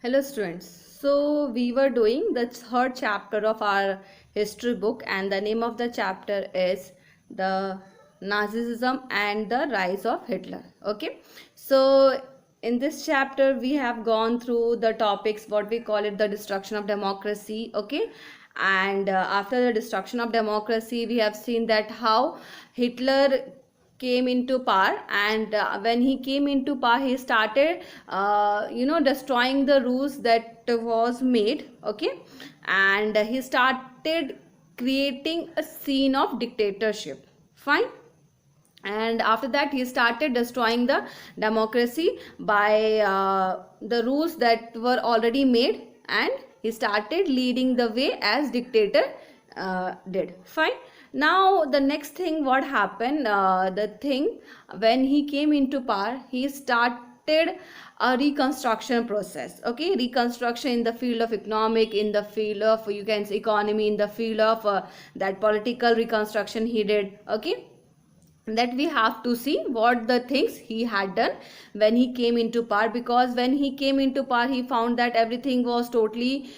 Hello students. So we were doing the third chapter of our history book and the name of the chapter is the Nazism and the rise of Hitler. Okay. So in this chapter we have gone through the topics what we call it the destruction of democracy. Okay. And after the destruction of democracy we have seen that how Hitler came into power, and when he came into power he started destroying the rules that was made. Okay. And he started creating a scene of dictatorship. Fine. And after that he started destroying the democracy by the rules that were already made, and he started leading the way as dictator did. Fine. Now the next thing what happened, the thing when he came into power he started a reconstruction process. Okay, reconstruction in the field of economic, in the field of you can say economy, in the field of that political reconstruction he did. Okay, that we have to see what the things he had done when he came into power, because when he came into power he found that everything was totally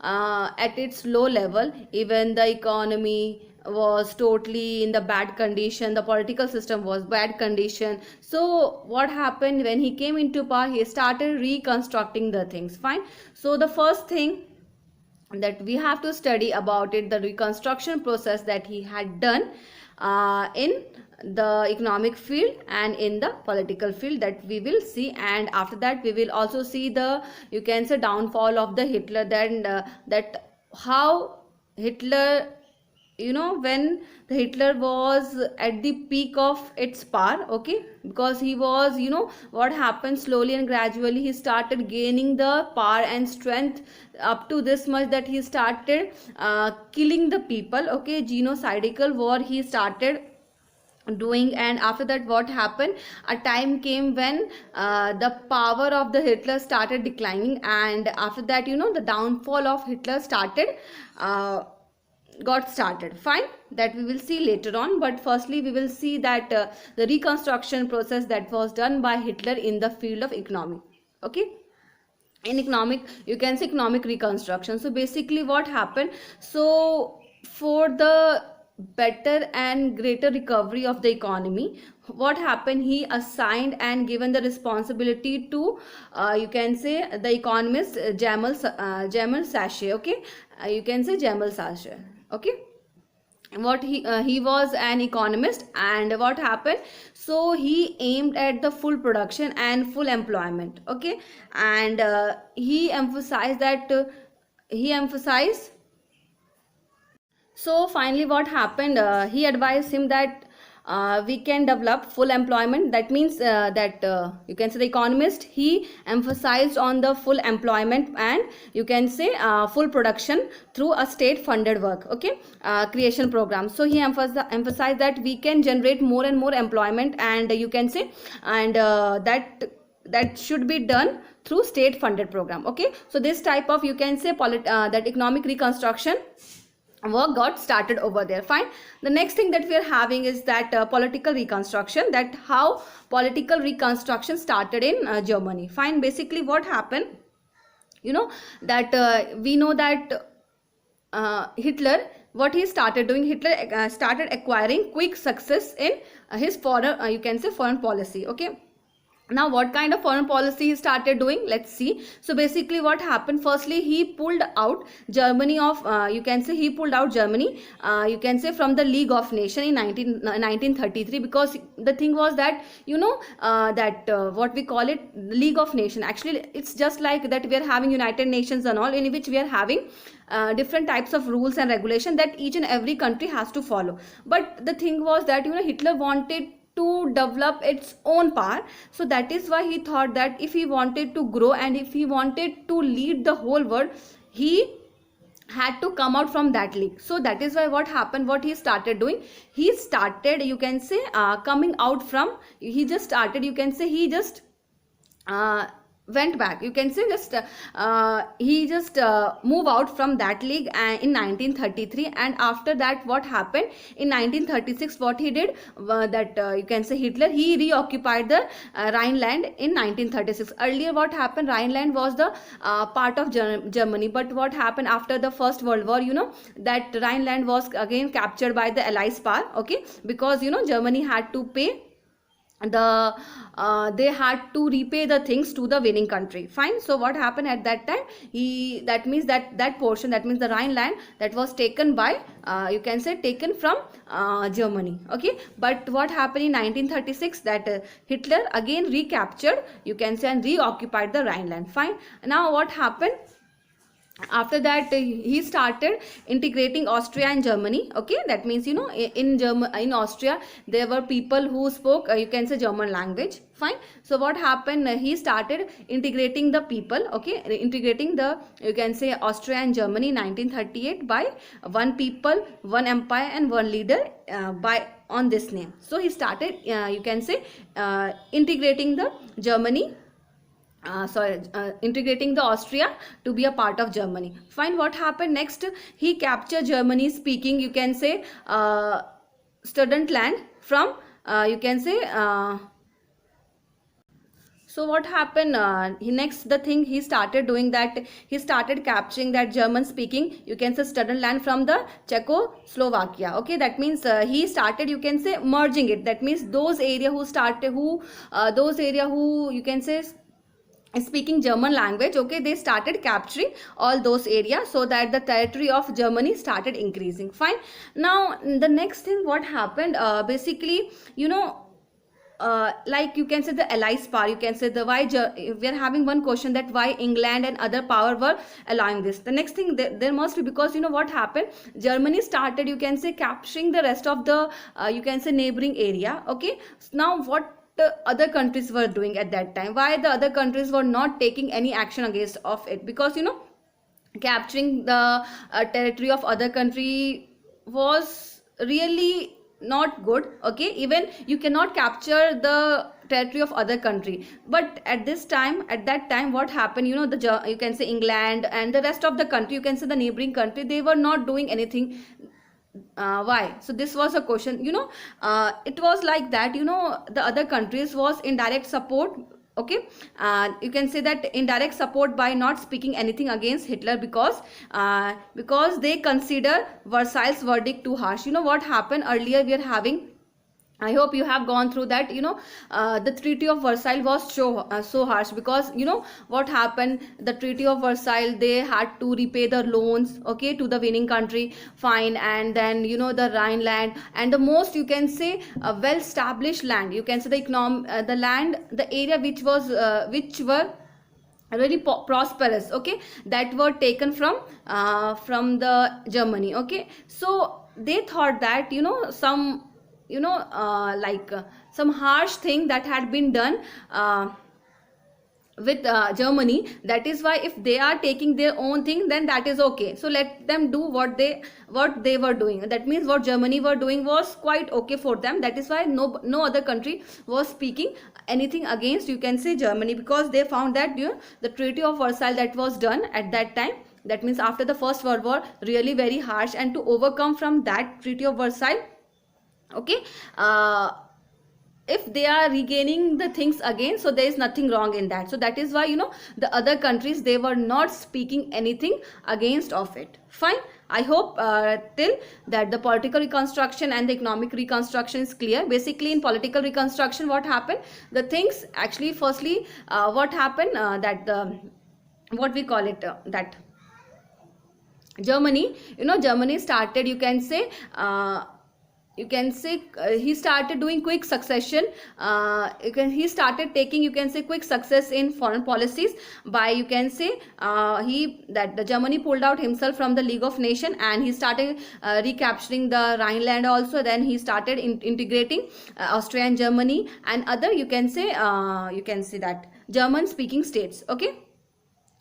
at its low level. Even the economy was totally in the bad condition, the political system was bad condition. So what happened when he came into power, he started reconstructing the things. Fine. So the first thing that we have to study about it, the reconstruction process that he had done in the economic field and in the political field, that we will see. And after that we will also see the you can say downfall of the Hitler, then that how Hitler, when the Hitler was at the peak of its power. Okay, because he was, what happened, slowly and gradually he started gaining the power and strength up to this much that he started killing the people. Okay, genocidal war he started doing. And after that what happened, a time came when the power of the Hitler started declining, and after that the downfall of Hitler got started. Fine, that we will see later on, but firstly we will see that the reconstruction process that was done by Hitler in the field of economy. Okay, in economic you can say economic reconstruction. So basically what happened, so for the better and greater recovery of the economy, what happened, he assigned and given the responsibility to you can say the economist Jamal Sachet. Okay, you can say Jamal Sachet. Okay, what he was an economist, and what happened, so he aimed at the full production and full employment. Okay, and he emphasized that he emphasized so finally what happened, he advised him that we can develop full employment. That means that you can say the economist, he emphasized on the full employment and you can say full production through a state funded work. Okay, creation program. So he emphasized that we can generate more and more employment, and you can say, and that should be done through state funded program. Okay, so this type of you can say that economic reconstruction work got started over there. Fine. The next thing that we are having is that political reconstruction, that how political reconstruction started in Germany. Fine. Basically what happened, that we know that Hitler, what he started doing, Hitler started acquiring quick success in his foreign you can say foreign policy. Okay, now what kind of foreign policy he started doing, let's see. So basically what happened, firstly he pulled out Germany of you can say he pulled out Germany you can say from the League of Nations in 1933, because the thing was that what we call it League of Nations, actually it's just like that we are having United Nations and all, in which we are having different types of rules and regulation that each and every country has to follow. But the thing was that Hitler wanted to develop its own power. So that is why he thought that if he wanted to grow and if he wanted to lead the whole world, he had to come out from that league. So that is why what happened, what he started doing, he started you can say coming out from, he just started you can say he just went back, you can say, just he just move out from that league in 1933. And after that, what happened in 1936, what he did, that you can say Hitler, he reoccupied the Rhineland in 1936. Earlier what happened, Rhineland was the part of Germany, but what happened after the First World War, that Rhineland was again captured by the Allies power, okay, because Germany had to pay they had to repay the things to the winning country. Fine. So what happened at that time, that means that portion, that means the Rhineland, that was taken by you can say taken from Germany, okay. But what happened in 1936, that Hitler again recaptured, you can say, and reoccupied the Rhineland. Fine. Now what happened after that, he started integrating Austria and Germany, okay. That means in Austria there were people who spoke you can say German language. Fine. So what happened, he started integrating the people, okay, integrating the, you can say, Austria and Germany in 1938 by one people, one empire and one leader, by on this name. So he started you can say integrating the Germany, integrating the Austria to be a part of Germany. Fine. What happened next, he captured Germany speaking, you can say, Sudetenland from you can say so what happened, the thing he started doing, that he started capturing that German speaking, you can say, Sudetenland from the Czechoslovakia, okay. That means he started, you can say, merging it. That means those area who you can say speaking German language, okay, they started capturing all those areas, so that the territory of Germany started increasing. Fine. Now the next thing what happened, basically, like you can say the Allies power, you can say the why we are having one question, that why England and other power were allowing this. The next thing, there must be, because what happened, Germany started, you can say, capturing the rest of the you can say neighboring area, okay. Now what the other countries were doing at that time, why the other countries were not taking any action against of it, because capturing the territory of other country was really not good, okay. Even you cannot capture the territory of other country, but at that time what happened, you can say England and the rest of the country, you can say the neighboring country, they were not doing anything. Why? So this was a question, it was like that, the other countries was indirect support, okay. You can say that indirect support by not speaking anything against Hitler, because they consider Versailles verdict too harsh. What happened earlier, we are having, I hope you have gone through that, the Treaty of Versailles was so harsh, because what happened, the Treaty of Versailles, they had to repay the loans, okay, to the winning country. Fine. And then the Rhineland and the most, you can say, well established land, you can say the land, the area which were really prosperous, okay, that were taken from the Germany, okay. So they thought that some some harsh thing that had been done with Germany. That is why if they are taking their own thing, then that is okay. So let them do what they were doing. That means what Germany were doing was quite okay for them. That is why no other country was speaking anything against, you can say, Germany, because they found that the Treaty of Versailles that was done at that time, that means after the First World War, really very harsh. And to overcome from that Treaty of Versailles, okay, if they are regaining the things again, so there is nothing wrong in that. So that is why the other countries, they were not speaking anything against of it. Fine. I hope till that the political reconstruction and the economic reconstruction is clear. Basically in political reconstruction, what happened, the things actually, firstly, what happened, that the what we call it, that Germany, Germany started, you can say, he started doing quick succession, he started taking, you can say, quick success in foreign policies by, you can say, the Germany pulled out himself from the League of Nations, and he started recapturing the Rhineland also. Then he started integrating Austria and Germany and other, you can say that German speaking states, okay.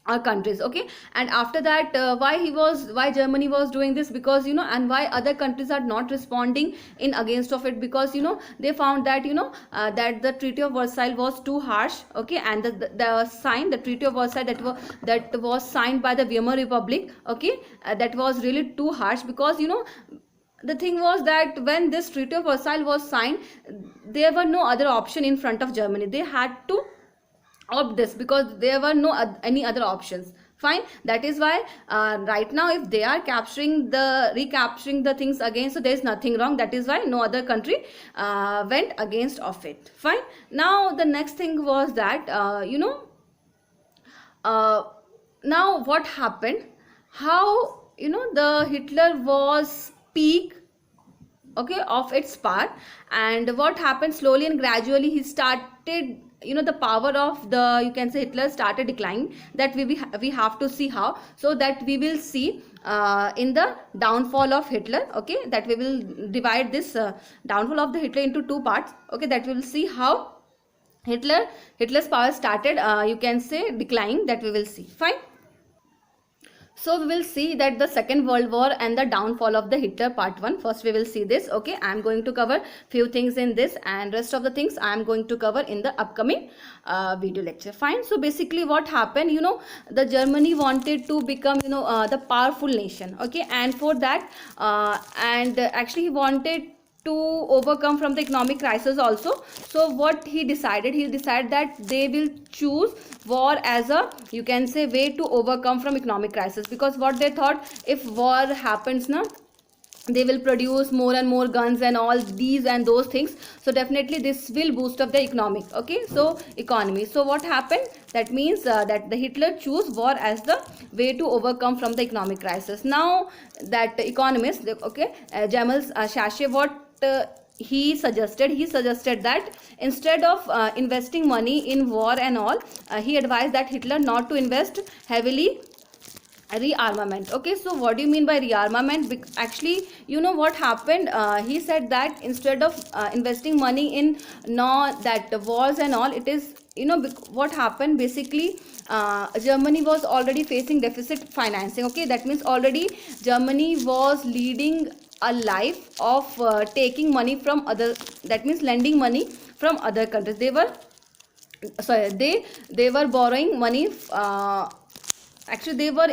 our countries. Okay, and after that, why Germany was doing this, because and why other countries are not responding in against of it, because they found that that the Treaty of Versailles was too harsh. Okay, and the Treaty of Versailles that was signed by the Weimar Republic. Okay, that was really too harsh, because the thing was that when this Treaty of Versailles was signed, there were no other option in front of Germany. They had to opt this, because there were no any other options. Fine, that is why right now, if they are recapturing the things again, so there is nothing wrong. That is why no other country went against of it. Fine. Now the next thing was that uh, now what happened, how the Hitler was peak, okay, of its power. And what happened, slowly and gradually he started, the power of the, you can say, Hitler started declining. That we have to see how, so that we will see in the downfall of Hitler. Okay, that we will divide this downfall of the Hitler into two parts. Okay, that we will see how Hitler's power started, you can say, declining. That we will see. Fine. So we will see that the Second World War and the downfall of the Hitler, part 1. First we will see this. Okay, I am going to cover few things in this, and rest of the things I am going to cover in the upcoming video lecture. Fine. So basically what happened, the Germany wanted to become the powerful nation. Okay, and for that and actually he wanted to overcome from the economic crisis also. So what he decided that they will choose war as a, you can say, way to overcome from economic crisis, because what they thought, if war happens now, they will produce more and more guns and all these and those things, so definitely this will boost up the economy. So what happened, that means that the Hitler choose war as the way to overcome from the economic crisis. Now that economist, okay, Jamal Shashe, what he suggested that instead of investing money in war and all, he advised that Hitler not to invest heavily rearmament. Okay, so what do you mean by rearmament? Actually, what happened, he said that instead of investing money in that wars and all, it is, what happened basically, Germany was already facing deficit financing. Okay, that means already Germany was leading a life of taking money from other, that means lending money from other countries. They were borrowing money, actually they were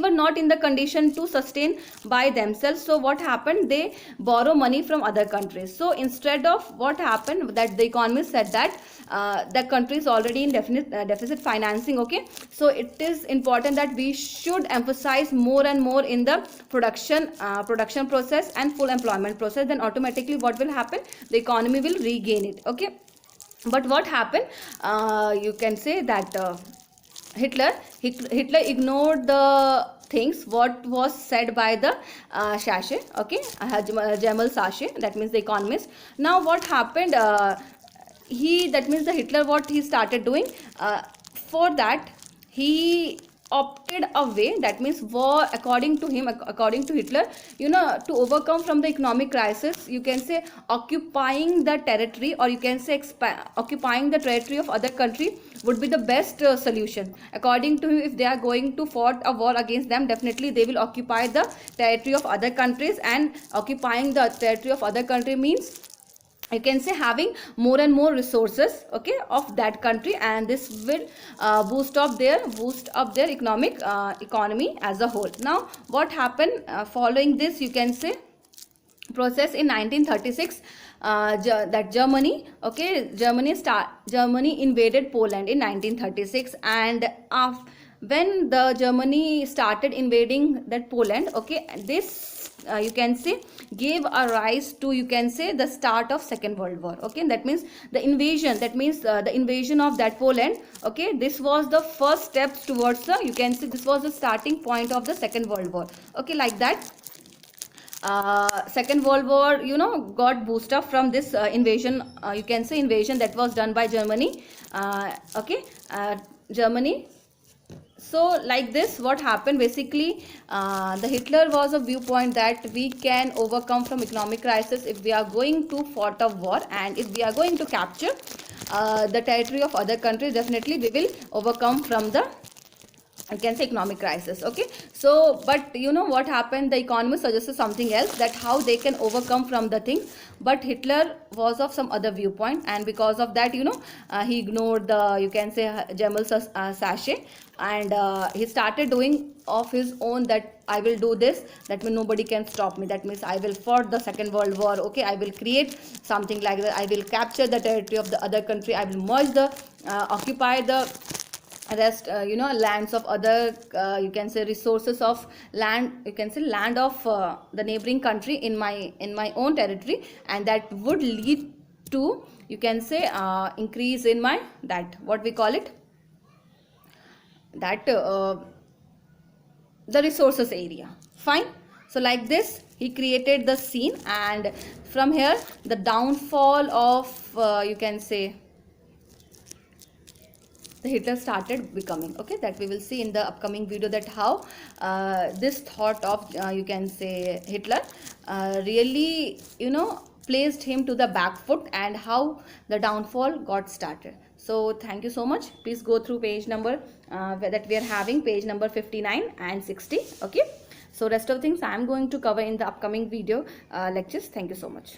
not in the condition to sustain by themselves. So what happened, they borrow money from other countries. So instead of, what happened, that the economist said that the country is already in deficit financing. Okay, so it is important that we should emphasize more and more in the production process and full employment process. Then automatically what will happen, the economy will regain it. Okay, but what happened, you can say that Hitler ignored the things what was said by the Shashe. Okay, Jamal Shashe, that means the economist. Now what happened, that means the Hitler, what he started doing, for that he opted a way, that means war, according to Hitler, to overcome from the economic crisis, you can say, occupying the territory, or you can say occupying the territory of other country would be the best solution. According to him, if they are going to fight a war against them, definitely they will occupy the territory of other countries, and occupying the territory of other country means, you can say, having more and more resources, okay, of that country, and this will boost up their economy as a whole. Now what happened, following this, you can say, process in 1936, that Germany, okay, Germany invaded Poland in 1936, and when the Germany started invading that Poland, okay, this you can say gave a rise to, you can say, the start of Second World War. Okay, that means the invasion, the invasion of that Poland. Okay, this was the first steps towards the, you can say, this was the starting point of the Second World War. Okay, like that, Second World War, got boost up from this invasion, you can say invasion that was done by Germany. Okay, Germany so like this, what happened basically, the Hitler was a viewpoint that we can overcome from economic crisis if we are going to fought a war, and if we are going to capture the territory of other countries, definitely we will overcome from the, I can say, economic crisis. Okay, so but you know what happened, the economists suggested something else, that how they can overcome from the thing, but Hitler was of some other viewpoint, and because of that, he ignored the, you can say, Jamal Sachet, and he started doing of his own, that I will do this, that means nobody can stop me, that means I will fight the Second World War. Okay, I will create something like that, I will capture the territory of the other country, I will merge the occupy the rest, lands of other, you can say, resources of land, you can say land of the neighboring country in my own territory, and that would lead to, you can say, increase in my, that what we call it, that the resources area. Fine. So like this he created the scene, and from here the downfall of, you can say, the Hitler started becoming. Okay, that we will see in the upcoming video, that how this thought of, you can say, Hitler really, placed him to the back foot, and how the downfall got started. So thank you so much. Please go through page number that we are having, page number 59 and 60. Okay, so rest of things I am going to cover in the upcoming video lectures. Thank you so much.